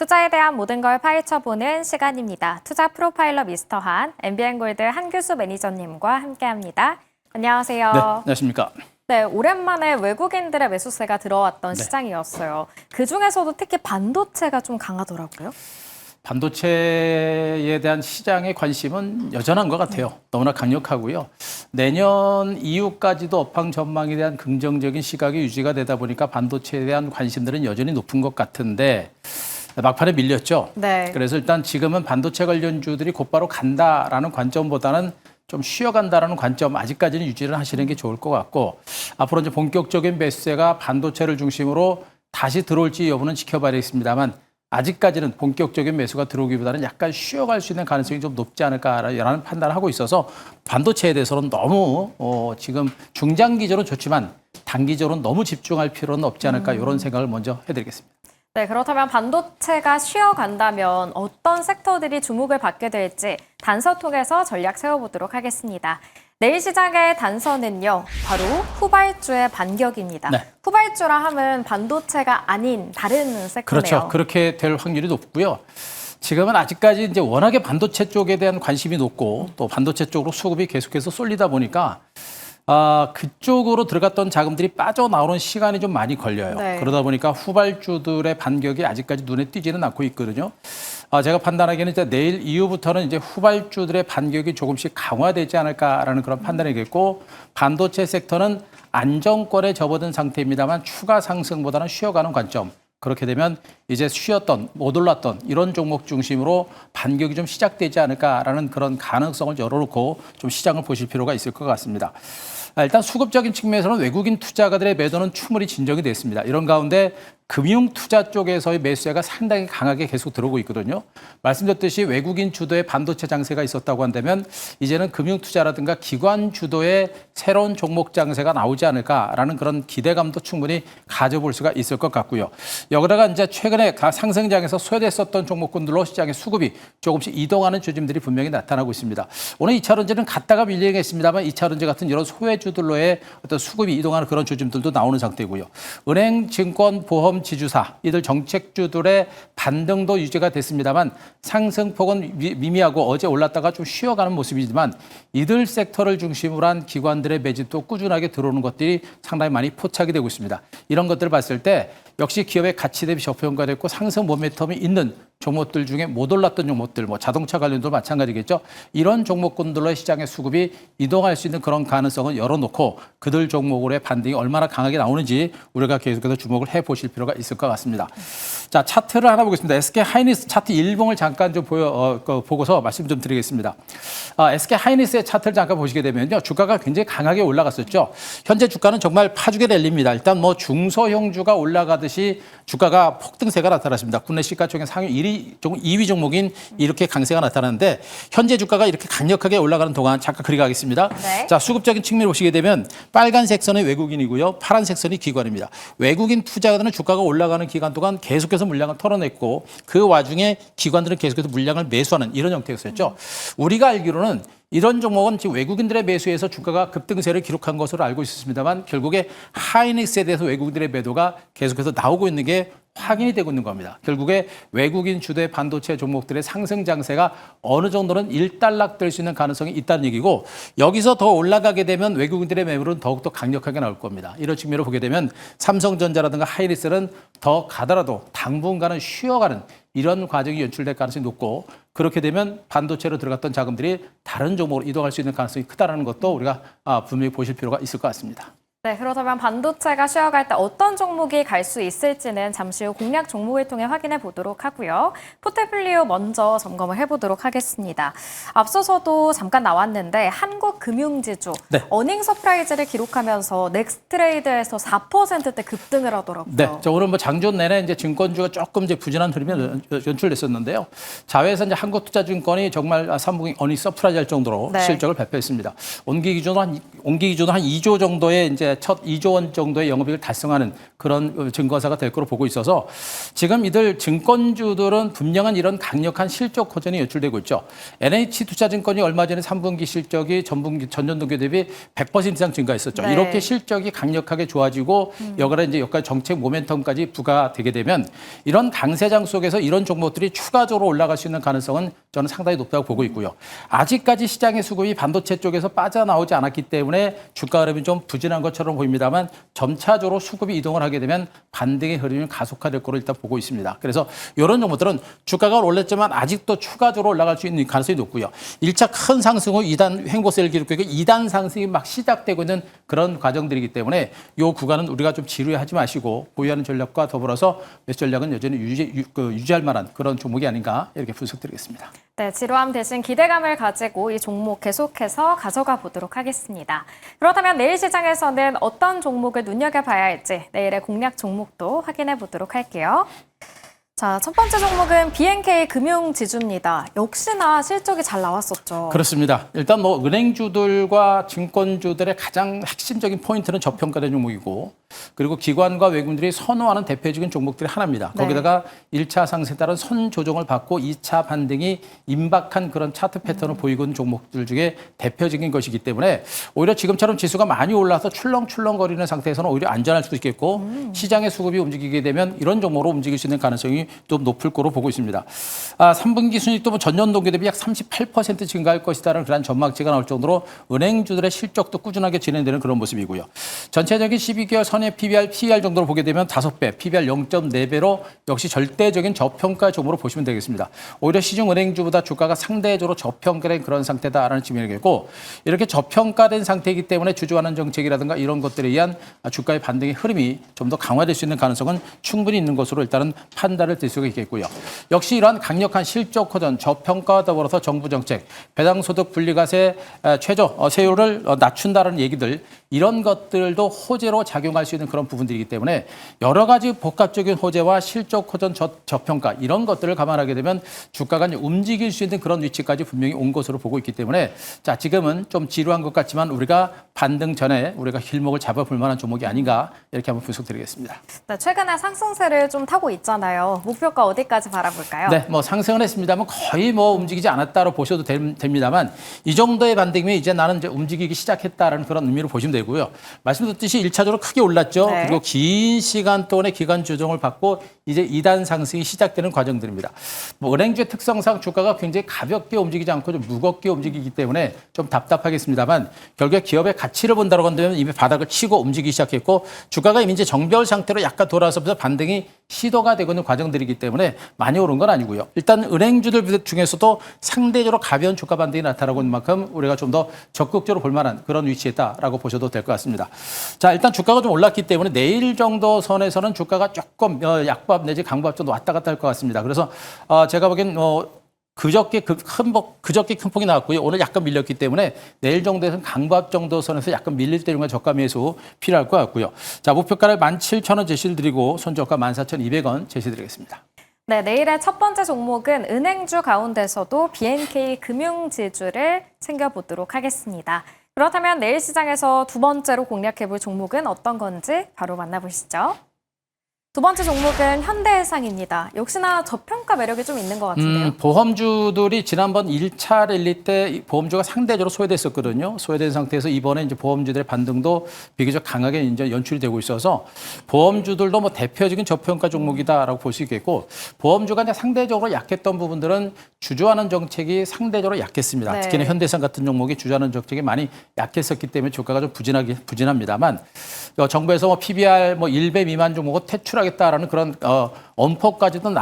투자에 대한 모든 걸 파헤쳐보는 시간입니다. 투자 프로파일러 미스터 한, MBN골드 한규수 매니저님과 함께합니다. 안녕하세요. 네, 안녕하십니까. 네, 오랜만에 외국인들의 매수세가 들어왔던 시장이었어요. 그중에서도 특히 반도체가 좀 강하더라고요. 반도체에 대한 시장의 관심은 여전한 것 같아요. 너무나 강력하고요. 내년 이후까지도 업황 전망에 대한 긍정적인 시각이 유지가 되다 보니까 반도체에 대한 관심들은 여전히 높은 것 같은데 막판에 밀렸죠. 네. 그래서 일단 지금은 반도체 관련주들이 곧바로 간다라는 관점보다는 좀 쉬어간다라는 관점 아직까지는 유지를 하시는 게 좋을 것 같고 앞으로 이제 본격적인 매수세가 반도체를 중심으로 다시 들어올지 여부는 지켜봐야 되겠습니다만 아직까지는 본격적인 매수가 들어오기보다는 약간 쉬어갈 수 있는 가능성이 좀 높지 않을까라는 판단을 하고 있어서 반도체에 대해서는 너무 지금 중장기적으로는 좋지만 단기적으로는 너무 집중할 필요는 없지 않을까 이런 생각을 먼저 해드리겠습니다. 네, 그렇다면 반도체가 쉬어간다면 어떤 섹터들이 주목을 받게 될지 단서 통해서 전략 세워보도록 하겠습니다. 내일 시장의 단서는요, 바로 후발주의 반격입니다. 네. 후발주라 하면 반도체가 아닌 다른 섹터네요. 그렇죠. 그렇게 될 확률이 높고요. 지금은 아직까지 이제 워낙에 반도체 쪽에 대한 관심이 높고 또 반도체 쪽으로 수급이 계속해서 쏠리다 보니까 그쪽으로 들어갔던 자금들이 빠져나오는 시간이 좀 많이 걸려요. 네. 그러다 보니까 후발주들의 반격이 아직까지 눈에 띄지는 않고 있거든요. 제가 판단하기에는 이제 내일 이후부터는 이제 후발주들의 반격이 조금씩 강화되지 않을까라는 그런 판단이겠고 반도체 섹터는 안정권에 접어든 상태입니다만 추가 상승보다는 쉬어가는 관점. 그렇게 되면 이제 쉬었던, 못 올랐던 이런 종목 중심으로 반격이 좀 시작되지 않을까라는 그런 가능성을 열어놓고 좀 시장을 보실 필요가 있을 것 같습니다. 일단 수급적인 측면에서는 외국인 투자가들의 매도는 추물이 진정이 됐습니다. 이런 가운데 금융 투자 쪽에서의 매수세가 상당히 강하게 계속 들어오고 있거든요. 말씀드렸듯이 외국인 주도의 반도체 장세가 있었다고 한다면 이제는 금융 투자라든가 기관 주도의 새로운 종목 장세가 나오지 않을까라는 그런 기대감도 충분히 가져볼 수가 있을 것 같고요. 여기다가 이제 최근에 상승장에서 소외됐었던 종목군들로 시장의 수급이 조금씩 이동하는 조짐들이 분명히 나타나고 있습니다. 오늘 2차전지는 갔다가 밀리긴 했습니다만 2차전지 같은 이런 소외주들로의 어떤 수급이 이동하는 그런 조짐들도 나오는 상태고요. 은행, 증권, 보험, 지주사 이들 정책주들의 반등도 유지가 됐습니다만 상승폭은 미미하고 어제 올랐다가 좀 쉬어가는 모습이지만 이들 섹터를 중심으로 한 기관들의 매집도 꾸준하게 들어오는 것들이 상당히 많이 포착이 되고 있습니다. 이런 것들을 봤을 때 역시 기업의 가치 대비 저평가됐고 상승 모멘텀이 있는 종목들 중에 못 올랐던 종목들, 뭐 자동차 관련도 마찬가지겠죠. 이런 종목군들로 시장의 수급이 이동할 수 있는 그런 가능성을 열어놓고 그들 종목으로의 반등이 얼마나 강하게 나오는지 우리가 계속해서 주목을 해보실 필요가 있을 것 같습니다. 자, 차트를 하나 보겠습니다. SK 하이닉스 차트 일봉을 잠깐 좀 보고서 말씀 좀 드리겠습니다. SK 하이닉스의 차트를 잠깐 보시게 되면요. 주가가 굉장히 강하게 올라갔었죠. 현재 주가는 정말 파죽의 랠리입니다. 일단 뭐 중소형주가 올라가듯이 주가가 폭등세가 나타났습니다. 국내 시가총액 상위 2위 종목인 이렇게 강세가 나타나는데 현재 주가가 이렇게 강력하게 올라가는 동안 잠깐 그리 가겠습니다. 네. 자, 수급적인 측면을 보시게 되면 빨간색 선이 외국인이고요. 파란색 선이 기관입니다. 외국인 투자자들은 주가가 올라가는 기간 동안 계속해서 물량을 털어냈고 그 와중에 기관들은 계속해서 물량을 매수하는 이런 형태였었죠. 우리가 알기로는 이런 종목은 지금 외국인들의 매수에서 주가가 급등세를 기록한 것으로 알고 있었습니다만 결국에 하이닉스에 대해서 외국인들의 매도가 계속해서 나오고 있는 게 확인이 되고 있는 겁니다. 결국에 외국인 주도의 반도체 종목들의 상승 장세가 어느 정도는 일단락될 수 있는 가능성이 있다는 얘기고 여기서 더 올라가게 되면 외국인들의 매물은 더욱더 강력하게 나올 겁니다. 이런 측면으로 보게 되면 삼성전자라든가 하이닉스는 더 가더라도 당분간은 쉬어가는 이런 과정이 연출될 가능성이 높고 그렇게 되면 반도체로 들어갔던 자금들이 다른 종목으로 이동할 수 있는 가능성이 크다는 것도 우리가 분명히 보실 필요가 있을 것 같습니다. 네, 그렇다면 반도체가 쉬어갈 때 어떤 종목이 갈 수 있을지는 잠시 후 공략 종목을 통해 확인해 보도록 하고요. 포트폴리오 먼저 점검을 해보도록 하겠습니다. 앞서서도 잠깐 나왔는데 한국금융지주 네. 어닝 서프라이즈를 기록하면서 넥스트레이드에서 4%대 급등을 하더라고요. 네, 저 오늘 뭐 장중 내내 이제 증권주가 조금 이제 부진한 흐름이 연출됐었는데요. 자회사 이제 한국투자증권이 정말 3분기 어닝 서프라이즈 할 정도로 네. 실적을 발표했습니다. 온기 기준으로 한 2조 정도의 이제 이제 첫 2조 원 정도의 영업이익을 달성하는 그런 증거사가 될 거로 보고 있어서 지금 이들 증권주들은 분명한 이런 강력한 실적 호전이 연출되고 있죠. NH투자증권이 얼마 전에 3분기 실적이 전년 동기 대비 100% 이상 증가했었죠. 네. 이렇게 실적이 강력하게 좋아지고 여기에 이제 여기까지 정책 모멘텀까지 부과되게 되면 이런 강세장 속에서 이런 종목들이 추가적으로 올라갈 수 있는 가능성은 저는 상당히 높다고 보고 있고요. 아직까지 시장의 수급이 반도체 쪽에서 빠져나오지 않았기 때문에 주가 흐름이 좀 부진한 것처럼 보입니다만 점차적으로 수급이 이동을 하게 되면 반등의 흐름이 가속화될 거로 일단 보고 있습니다. 그래서 이런 종목들은 주가가 올랐지만 아직도 추가적으로 올라갈 수 있는 가능성이 높고요. 1차 큰 상승 후 2단 횡보세를 기록하고 2단 상승이 막 시작되고 있는 그런 과정들이기 때문에 이 구간은 우리가 좀 지루해하지 마시고 보유하는 전략과 더불어서 매수 전략은 여전히 유지할 만한 그런 종목이 아닌가 이렇게 분석드리겠습니다. 네, 지루함 대신 기대감을 가지고 이 종목 계속해서 가져가 보도록 하겠습니다. 그렇다면 내일 시장에서는 어떤 종목을 눈여겨봐야 할지 내일의 공략 종목도 확인해 보도록 할게요. 자, 첫 번째 종목은 BNK 금융지주입니다. 역시나 실적이 잘 나왔었죠. 그렇습니다. 일단 뭐 은행주들과 증권주들의 가장 핵심적인 포인트는 저평가된 종목이고 그리고 기관과 외국인들이 선호하는 대표적인 종목들이 하나입니다. 네. 거기다가 1차 상승에 따른 선 조정을 받고 2차 반등이 임박한 그런 차트 패턴을 보이고 있는 종목들 중에 대표적인 것이기 때문에 오히려 지금처럼 지수가 많이 올라서 출렁출렁거리는 상태에서는 오히려 안전할 수도 있겠고 시장의 수급이 움직이게 되면 이런 종목으로 움직일 수 있는 가능성이 좀 높을 거로 보고 있습니다. 3분기 순이익도 뭐 전년 동기 대비 약 38% 증가할 것이다라는 그런 전망치가 나올 정도로 은행주들의 실적도 꾸준하게 진행되는 그런 모습이고요. 전체적인 12개월 선의 PBR 정도로 보게 되면 5배, PBR 0.4배로 역시 절대적인 저평가 종목으로 보시면 되겠습니다. 오히려 시중 은행주보다 주가가 상대적으로 저평가된 그런 상태다라는 측면이겠고 이렇게 저평가된 상태이기 때문에 주주환원 정책이라든가 이런 것들에 의한 주가의 반등의 흐름이 좀 더 강화될 수 있는 가능성은 충분히 있는 것으로 일단은 판단을 될 수가 있겠고요. 역시 이러한 강력한 실적 호전, 저평가와 더불어서 정부 정책, 배당소득 분리과세 최저 세율을 낮춘다는 얘기들 이런 것들도 호재로 작용할 수 있는 그런 부분들이기 때문에 여러 가지 복합적인 호재와 실적 호전, 저평가 이런 것들을 감안하게 되면 주가가 움직일 수 있는 그런 위치까지 분명히 온 것으로 보고 있기 때문에 자 지금은 좀 지루한 것 같지만 우리가 반등 전에 우리가 길목을 잡아볼 만한 종목이 아닌가 이렇게 한번 분석드리겠습니다. 네, 최근에 상승세를 좀 타고 있잖아요. 목표가 어디까지 바라볼까요? 네, 뭐 상승은 했습니다만 거의 뭐 움직이지 않았다로 보셔도 됩니다만 이 정도의 반등이면 이제 나는 이제 움직이기 시작했다라는 그런 의미로 보시면 되고요. 말씀드렸듯이 1차적으로 크게 올랐죠. 네. 그리고 긴 시간 동안의 기간 조정을 받고 이제 2단 상승이 시작되는 과정들입니다. 뭐 은행주의 특성상 주가가 굉장히 가볍게 움직이지 않고 좀 무겁게 움직이기 때문에 좀 답답하겠습니다만 결국에 기업의 가치를 본다고 한다면 이미 바닥을 치고 움직이기 시작했고 주가가 이미 이제 정배열 상태로 약간 돌아서면서 반등이 시도가 되고 있는 과정들이기 때문에 많이 오른 건 아니고요. 일단 은행주들 중에서도 상대적으로 가벼운 주가 반등이 나타나고 있는 만큼 우리가 좀 더 적극적으로 볼 만한 그런 위치에 있다라고 보셔도 될 것 같습니다. 자, 일단 주가가 좀 올랐기 때문에 내일 정도 선에서는 주가가 조금 약밥 내지 강밥 정도 왔다 갔다 할 것 같습니다. 그래서 제가 보기엔 그저께 큰 폭이 나왔고요. 오늘 약간 밀렸기 때문에 내일 정도에서는 강밥 정도 선에서 약간 밀릴 때는 저가 매수 필요할 것 같고요. 자, 목표가를 17,000원 제시를 드리고 손저가 14,200원 제시드리겠습니다. 네, 내일의 첫 번째 종목은 은행주 가운데서도 BNK 금융지주를 챙겨보도록 하겠습니다. 그렇다면 내일 시장에서 두 번째로 공략해볼 종목은 어떤 건지 바로 만나보시죠. 두 번째 종목은 현대해상입니다. 역시나 저평가 매력이 좀 있는 것 같은데요. 보험주들이 지난번 1차 랠리 때 보험주가 상대적으로 소외됐었거든요. 소외된 상태에서 이번에 이제 보험주들의 반등도 비교적 강하게 이제 연출이 되고 있어서 보험주들도 뭐 대표적인 저평가 종목이다라고 볼 수 있겠고 보험주가 이제 상대적으로 약했던 부분들은 주주환원 정책이 상대적으로 약했습니다. 네. 특히나 현대해상 같은 종목이 주주환원 정책이 많이 약했었기 때문에 주가가 좀 부진합니다만 정부에서 뭐 PBR 1배 미만 종목을 퇴출하겠다라는 그런 엄포까지도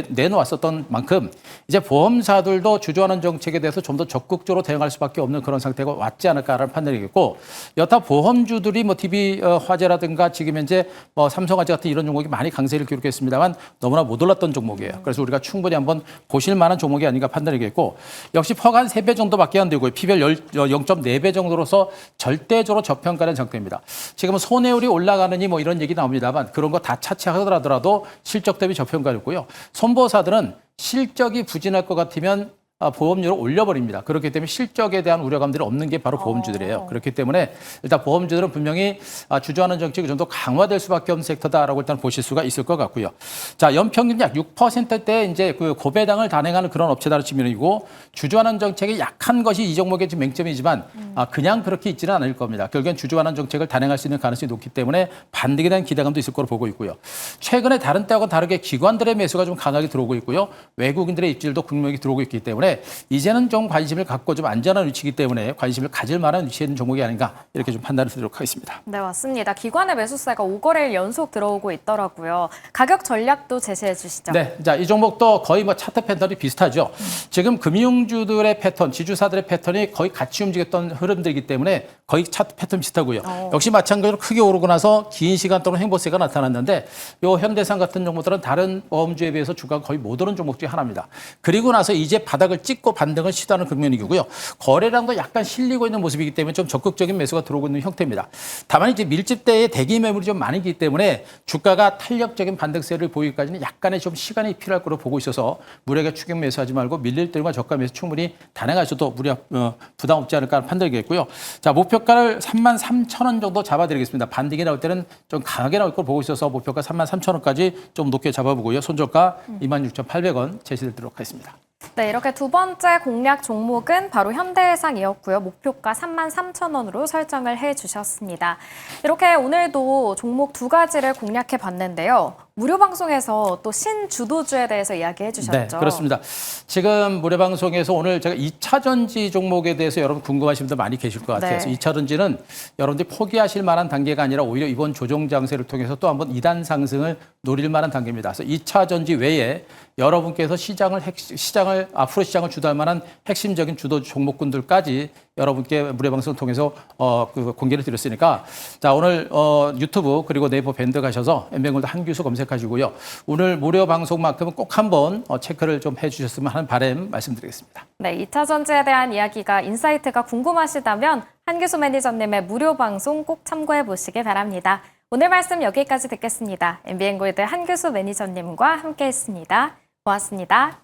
내놓았었던 만큼 이제 보험사들도 주주환원 정책에 대해서 좀 더 적극적으로 대응할 수밖에 없는 그런 상태가 왔지 않을까라는 판단이겠고 여타 보험주들이 뭐 DB 화재라든가 지금 현재 삼성화재 같은 이런 종목이 많이 강세를 기록했습니다만 너무나 못 올랐던 종목이에요. 그래서 우리가 충분히 한번 보실 만한 종목이 아닌가 판단이겠고 역시 퍼가 한 3배 정도밖에 안 되고요. PBR 0.4배 정도로서 절대적으로 저평가된 상태입니다. 지금은 손해율이 올라가느니 뭐 이런 얘기 나옵니다만 그런 거 다 차치하더라도 실적 대비 저평가였고요. 손보사들은 실적이 부진할 것 같으면 보험료를 올려버립니다. 그렇기 때문에 실적에 대한 우려감들이 없는 게 바로 보험주들이에요. 그렇기 때문에 일단 보험주들은 분명히 주주환원 정책이 좀 더 강화될 수밖에 없는 섹터다라고 일단 보실 수가 있을 것 같고요. 자, 연평균 약 6%대 이제 그 고배당을 단행하는 그런 업체다라는 측면이고 주주환원 정책이 약한 것이 이 종목의 지금 맹점이지만 그냥 그렇게 있지는 않을 겁니다. 결국엔 주주환원 정책을 단행할 수 있는 가능성이 높기 때문에 반등에 대한 기대감도 있을 거로 보고 있고요. 최근에 다른 때하고는 다르게 기관들의 매수가 좀 강하게 들어오고 있고요. 외국인들의 입질도 극명히 들어오고 있기 때문에 이제는 좀 관심을 갖고 좀 안전한 위치이기 때문에 관심을 가질 만한 위치에 있는 종목이 아닌가 이렇게 좀 판단을 드리도록 하겠습니다. 네, 맞습니다. 기관의 매수세가 5거래일 연속 들어오고 있더라고요. 가격 전략도 제시해 주시죠. 네, 자, 이 종목도 거의 뭐 차트 패턴이 비슷하죠. 지금 금융주들의 패턴, 지주사들의 패턴이 거의 같이 움직였던 흐름들이기 때문에 거의 차트 패턴 비슷하고요. 역시 마찬가지로 크게 오르고 나서 긴 시간 동안 행보세가 나타났는데 요 현대산 같은 종목들은 다른 보험주에 비해서 주가가 거의 못 오른 종목 중에 하나입니다. 그리고 나서 이제 바닥을 찍고 반등을 시도하는 국면이고요. 거래량도 약간 실리고 있는 모습이기 때문에 좀 적극적인 매수가 들어오고 있는 형태입니다. 다만 이제 밀집대에 대기 매물이 좀 많이기 때문에 주가가 탄력적인 반등세를 보이기까지는 약간의 좀 시간이 필요할 거로 보고 있어서 무리하게 추격 매수하지 말고 밀릴 때와 저가 매수 충분히 단행하셔도 부담 없지 않을까 판단이겠고요. 자, 목표가를 33,000원 정도 잡아드리겠습니다. 반등이 나올 때는 좀 강하게 나올 걸 보고 있어서 목표가 33,000원까지 좀 높게 잡아보고요. 손절가 26,800원 제시드리도록 하겠습니다. 네, 이렇게 두 번째 공략 종목은 바로 현대해상이었고요. 목표가 33,000원으로 설정을 해주셨습니다. 이렇게 오늘도 종목 두 가지를 공략해 봤는데요. 무료 방송에서 또 신주도주에 대해서 이야기해 주셨죠. 네, 그렇습니다. 지금 무료 방송에서 오늘 제가 2차 전지 종목에 대해서 여러분 궁금하신 분들 많이 계실 것 같아요. 네. 그래서 2차 전지는 여러분들이 포기하실 만한 단계가 아니라 오히려 이번 조정 장세를 통해서 또 한번 2단 상승을 노릴 만한 단계입니다. 그래서 2차 전지 외에 여러분께서 앞으로 시장을 주도할 만한 핵심적인 주도 종목군들까지 여러분께 무료 방송을 통해서 공개를 드렸으니까 자, 오늘 유튜브 그리고 네이버 밴드 가셔서 엠뱅골드 한규수 검색하시고요. 오늘 무료 방송만큼은 꼭 한번 체크를 좀 해주셨으면 하는 바람 말씀드리겠습니다. 네, 2차 전지에 대한 이야기가 인사이트가 궁금하시다면 한규수 매니저님의 무료 방송 꼭 참고해 보시기 바랍니다. 오늘 말씀 여기까지 듣겠습니다. MBN골드 한규수 매니저님과 함께했습니다. 고맙습니다.